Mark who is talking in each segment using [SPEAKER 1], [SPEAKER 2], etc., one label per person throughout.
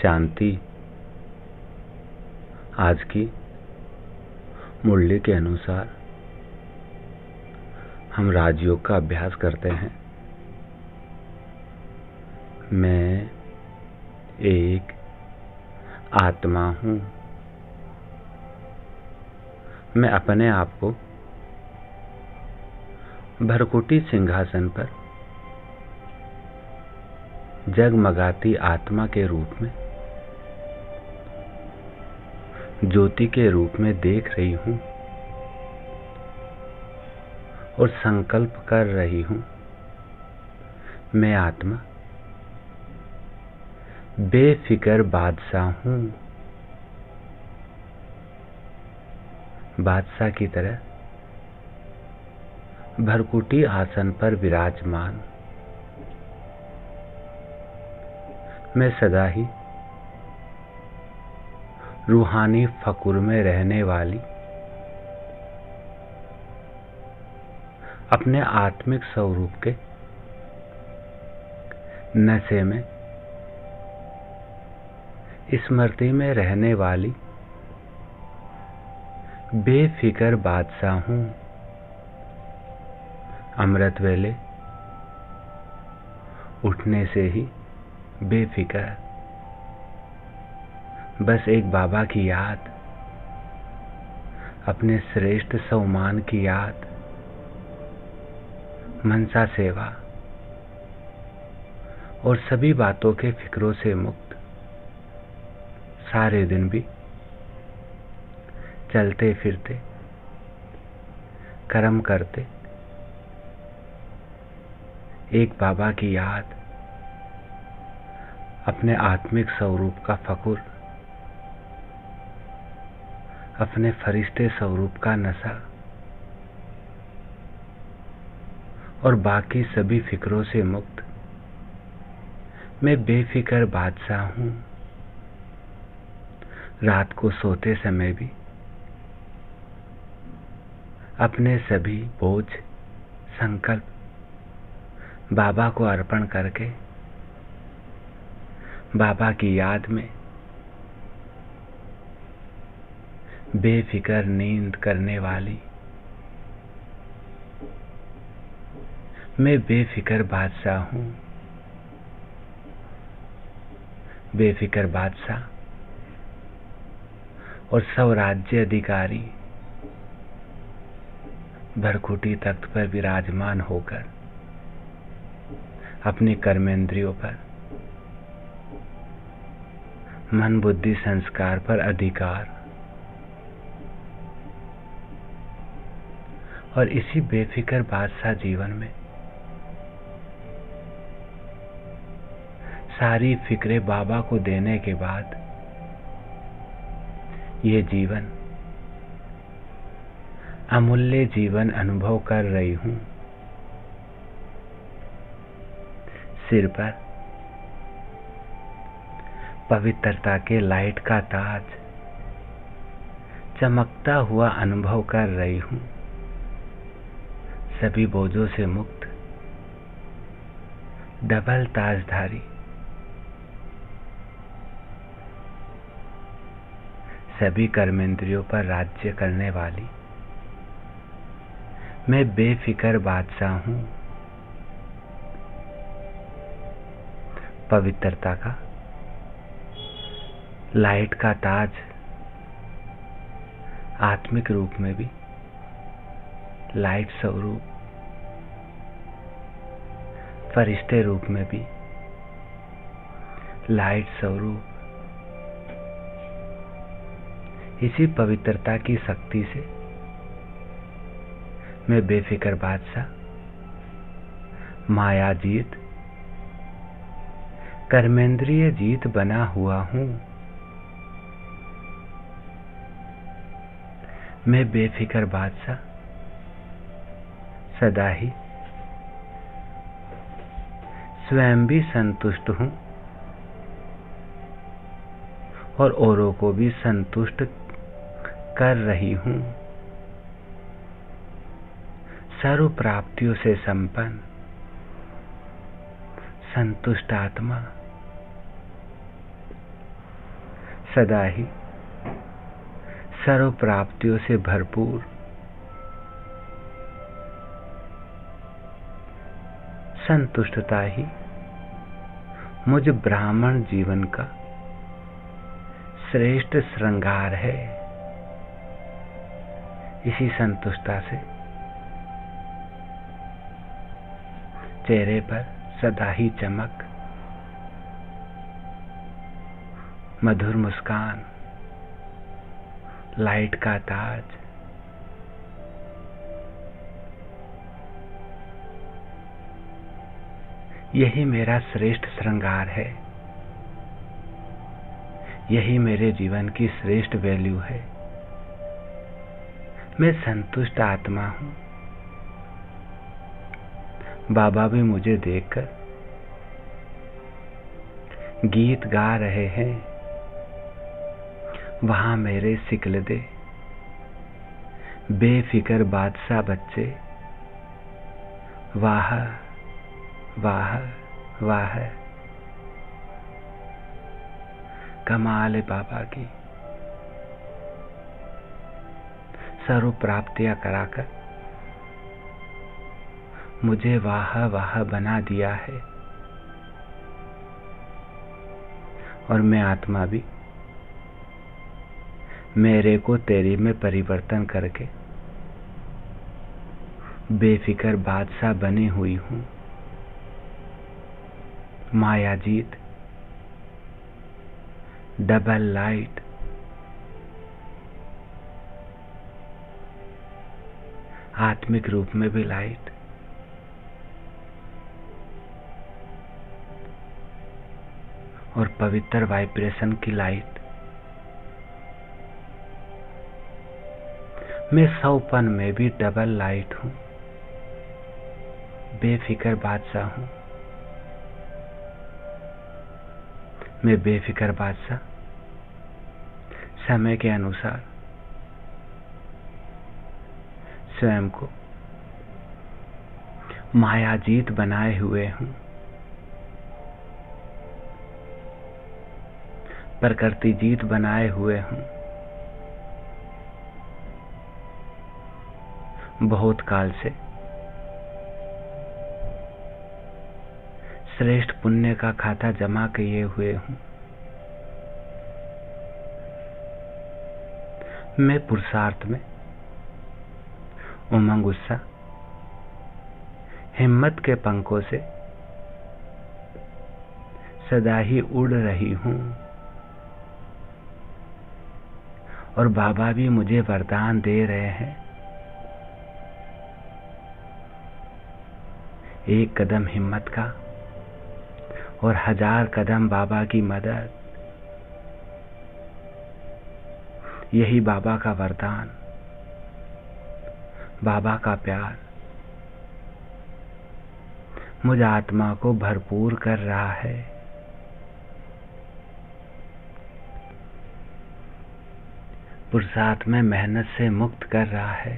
[SPEAKER 1] शांति आज की मुरली के अनुसार हम राजयोग का अभ्यास करते हैं। मैं एक आत्मा हूँ। मैं अपने आप को भरकुटी सिंहासन पर जगमगाती आत्मा के रूप में, ज्योति के रूप में देख रही हूँ और संकल्प कर रही हूँ। मैं आत्मा बेफिक्र बादशाह हूँ। बादशाह की तरह भरकुटी आसन पर विराजमान। मैं सदा ही रूहानी फकुर में रहने वाली अपने आत्मिक स्वरूप के नशे में स्मृति में रहने वाली बेफिक्र बादशाह हूँ। अमृत वेले उठने से ही बेफिक्र, बस एक बाबा की याद, अपने श्रेष्ठ सम्मान की याद, मनसा सेवा और सभी बातों के फिक्रों से मुक्त। सारे दिन भी चलते फिरते कर्म करते एक बाबा की याद, अपने आत्मिक स्वरूप का फकुर, अपने फरिश्ते स्वरूप का नशा और बाकी सभी फिक्रों से मुक्त। मैं बेफिक्र बादशाह हूँ। रात को सोते समय भी अपने सभी बोझ, संकल्प बाबा को अर्पण करके बाबा की याद में बेफिक्र नींद करने वाली मैं बेफिक्र बादशाह हूँ। बेफिक्र बादशाह और स्वराज्य अधिकारी भरकुटी तख्त पर विराजमान होकर अपने कर्मेंद्रियों पर, मन बुद्धि संस्कार पर अधिकार और इसी बेफिक्र बादशाह जीवन में सारी फिक्रे बाबा को देने के बाद ये जीवन, अमूल्य जीवन अनुभव कर रही हूँ। सिर पर पवित्रता के लाइट का ताज चमकता हुआ अनुभव कर रही हूँ। सभी बोझों से मुक्त डबल ताजधारी, सभी कर्मेंद्रियों पर राज्य करने वाली मैं बेफिक्र बादशाह हूँ। पवित्रता का लाइट का ताज आत्मिक रूप में भी लाइट स्वरूप, फरिश्ते रूप में भी लाइट स्वरूप, इसी पवित्रता की शक्ति से मैं बेफिक्र बादशाह, माया जीत, कर्मेंद्रिय जीत बना हुआ हूँ। मैं बेफिक्र बादशाह सदा ही स्वयं भी संतुष्ट हूँ और औरों को भी संतुष्ट कर रही हूँ। सर्व प्राप्तियों से संपन्न संतुष्ट आत्मा सदा ही सर्व प्राप्तियों से भरपूर संतुष्टता ही मुझ ब्राह्मण जीवन का श्रेष्ठ श्रृंगार है। इसी संतुष्टता से चेहरे पर सदा ही चमक, मधुर मुस्कान, लाइट का ताज, यही मेरा श्रेष्ठ श्रृंगार है। यही मेरे जीवन की श्रेष्ठ वैल्यू है। मैं संतुष्ट आत्मा हूं। बाबा भी मुझे देखकर गीत गा रहे हैं। वहां मेरे सिकलदे बेफिक्र बादशाह बच्चे वाह वाह वाह, कमाल है बाबा की। सर्व प्राप्तियां कराकर मुझे वाह वाह बना दिया है। और मैं आत्मा भी मेरे को तेरी में परिवर्तन करके बेफिक्र बादशाह बनी हुई हूं। मायाजीत, डबल लाइट, आत्मिक रूप में भी लाइट, और पवित्र वाइब्रेशन की लाइट। मैं सौपन में भी डबल लाइट हूं, बेफिक्र बादशाह हूं। मैं बेफिक्र बादशाह समय के अनुसार स्वयं को मायाजीत बनाए हुए हूं। प्रकृति जीत बनाए हुए हूं। बहुत काल से श्रेष्ठ पुण्य का खाता जमा किए हुए हूं। मैं पुरुषार्थ में उमंग उत्साह हिम्मत के पंखों से सदा ही उड़ रही हूं। और बाबा भी मुझे वरदान दे रहे हैं। एक कदम हिम्मत का और 1000 कदम बाबा की मदद। यही बाबा का वरदान, बाबा का प्यार मुझ आत्मा को भरपूर कर रहा है। पुरुषार्थ में मेहनत से मुक्त कर रहा है।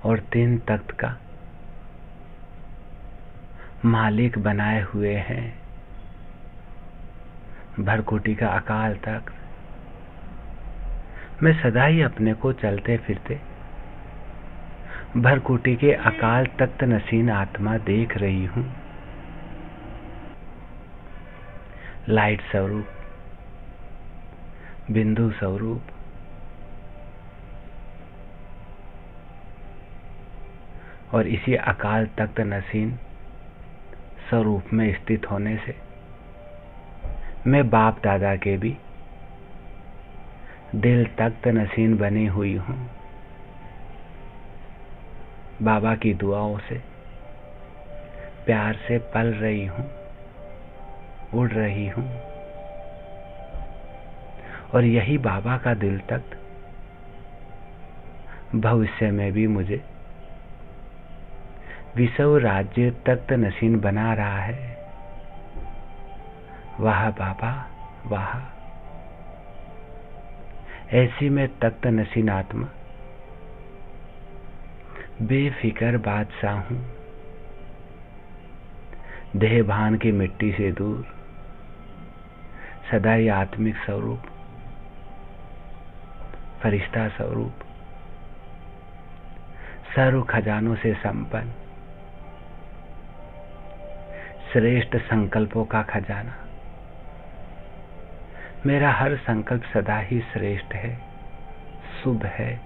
[SPEAKER 1] और 3 तख्त का मालिक बनाए हुए हैं। भरकोटी का अकाल तख्त। मैं सदा ही अपने को चलते फिरते भरकोटी के अकाल तख्त नसीन आत्मा देख रही हूं। लाइट स्वरूप, बिंदु स्वरूप, और इसी अकाल तख्त नसीन स्वरूप में स्थित होने से मैं बाप दादा के भी दिल तख्त नसीन बनी हुई हूं। बाबा की दुआओं से प्यार से पल रही हूं, उड़ रही हूं। और यही बाबा का दिल तख्त भविष्य में भी मुझे विश्व राज्य तख्त नसीन बना रहा है। वाह बाबा वाह। ऐसी में तख्त नसीन आत्मा बेफिक्र बादशाह हूं। देह भान की मिट्टी से दूर सदा ही आत्मिक स्वरूप, फरिश्ता स्वरूप, सर्व खजानों से संपन्न, श्रेष्ठ संकल्पों का खजाना। मेरा हर संकल्प सदा ही श्रेष्ठ है, शुभ है,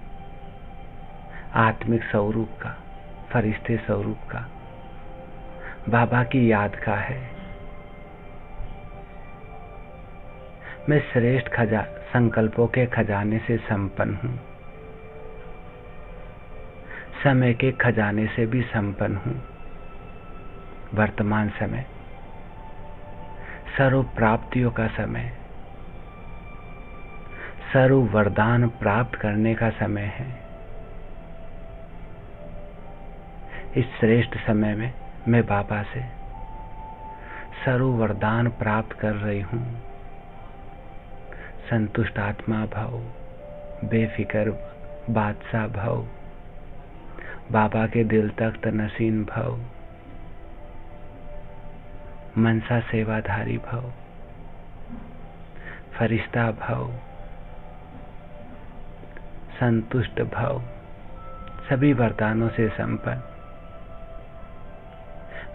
[SPEAKER 1] आत्मिक स्वरूप का, फरिश्ते स्वरूप का, बाबा की याद का है। मैं श्रेष्ठ संकल्पों के खजाने से संपन्न हूँ, समय के खजाने से भी संपन्न हूँ। वर्तमान समय सर्व प्राप्तियों का समय, सर्व वरदान प्राप्त करने का समय है। इस श्रेष्ठ समय में मैं बाबा से सर्व वरदान प्राप्त कर रही हूँ। संतुष्ट आत्मा भाव, बेफिक्र बादशाह भाव, बाबा के दिल तख्त नसीन भाव, मनसा सेवाधारी भाव, फरिश्ता भाव, संतुष्ट भाव, सभी वरदानों से संपन्न।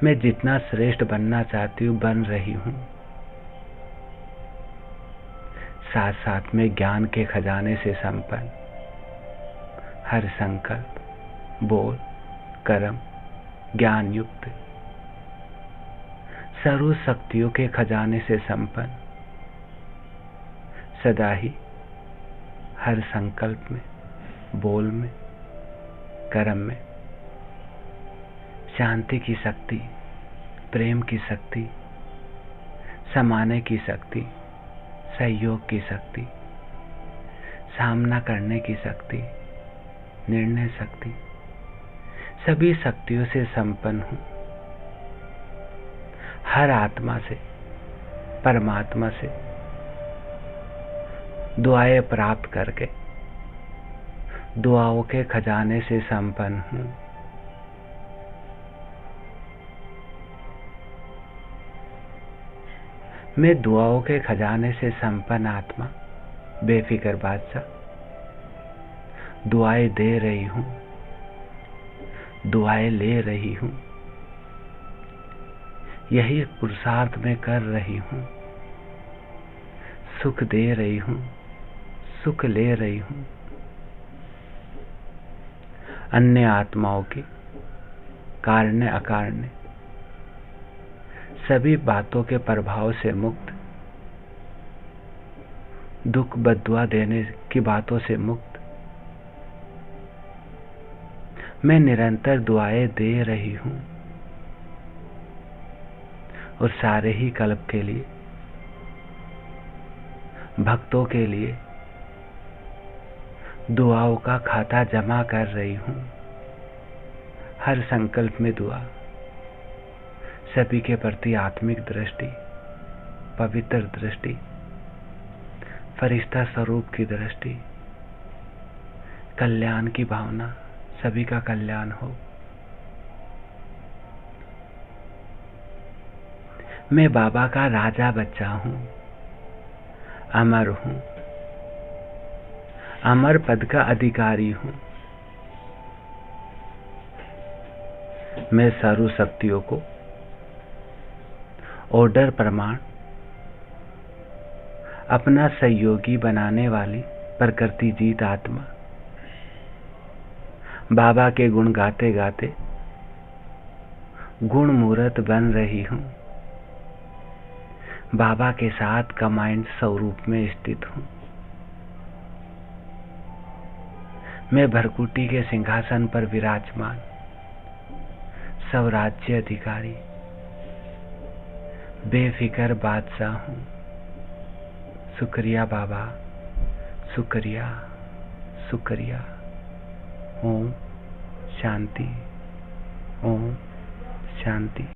[SPEAKER 1] मैं जितना श्रेष्ठ बनना चाहती हूँ बन रही हूँ। साथ साथ में ज्ञान के खजाने से संपन्न, हर संकल्प, बोल, कर्म ज्ञान युक्त, सर्व शक्तियों के खजाने से संपन्न, सदा ही हर संकल्प में, बोल में, कर्म में शांति की शक्ति, प्रेम की शक्ति, समाने की शक्ति, सहयोग की शक्ति, सामना करने की शक्ति, निर्णय शक्ति, सभी शक्तियों से संपन्न हूँ। हर आत्मा से, परमात्मा से दुआएं प्राप्त करके दुआओं के खजाने से संपन्न हूँ। मैं दुआओं के खजाने से संपन्न आत्मा, बेफिक्र बादशाह, दुआएं दे रही हूँ, दुआएं ले रही हूँ। यही पुरुषार्थ में कर रही हूँ। सुख दे रही हूँ, सुख ले रही हूँ। अन्य आत्माओं की कारण अकारण सभी बातों के प्रभाव से मुक्त, दुख बद्दुआ देने की बातों से मुक्त, मैं निरंतर दुआएं दे रही हूँ और सारे ही कल्प के लिए, भक्तों के लिए दुआओं का खाता जमा कर रही हूँ। हर संकल्प में दुआ, सभी के प्रति आत्मिक दृष्टि, पवित्र दृष्टि, फरिश्ता स्वरूप की दृष्टि, कल्याण की भावना, सभी का कल्याण हो। मैं बाबा का राजा बच्चा हूँ, अमर हूँ, अमर पद का अधिकारी हूँ। मैं सर्व शक्तियों को ऑर्डर प्रमाण अपना सहयोगी बनाने वाली प्रकृति जीत आत्मा, बाबा के गुण गाते गाते गुण मूर्त बन रही हूँ। बाबा के साथ कमांड स्वरूप में स्थित हूँ। मैं भरकुटी के सिंहासन पर विराजमान स्वराज्य अधिकारी, बेफिक्र बादशाह हूँ। शुक्रिया बाबा, शुक्रिया, शुक्रिया। ओम शांति, ओम शांति।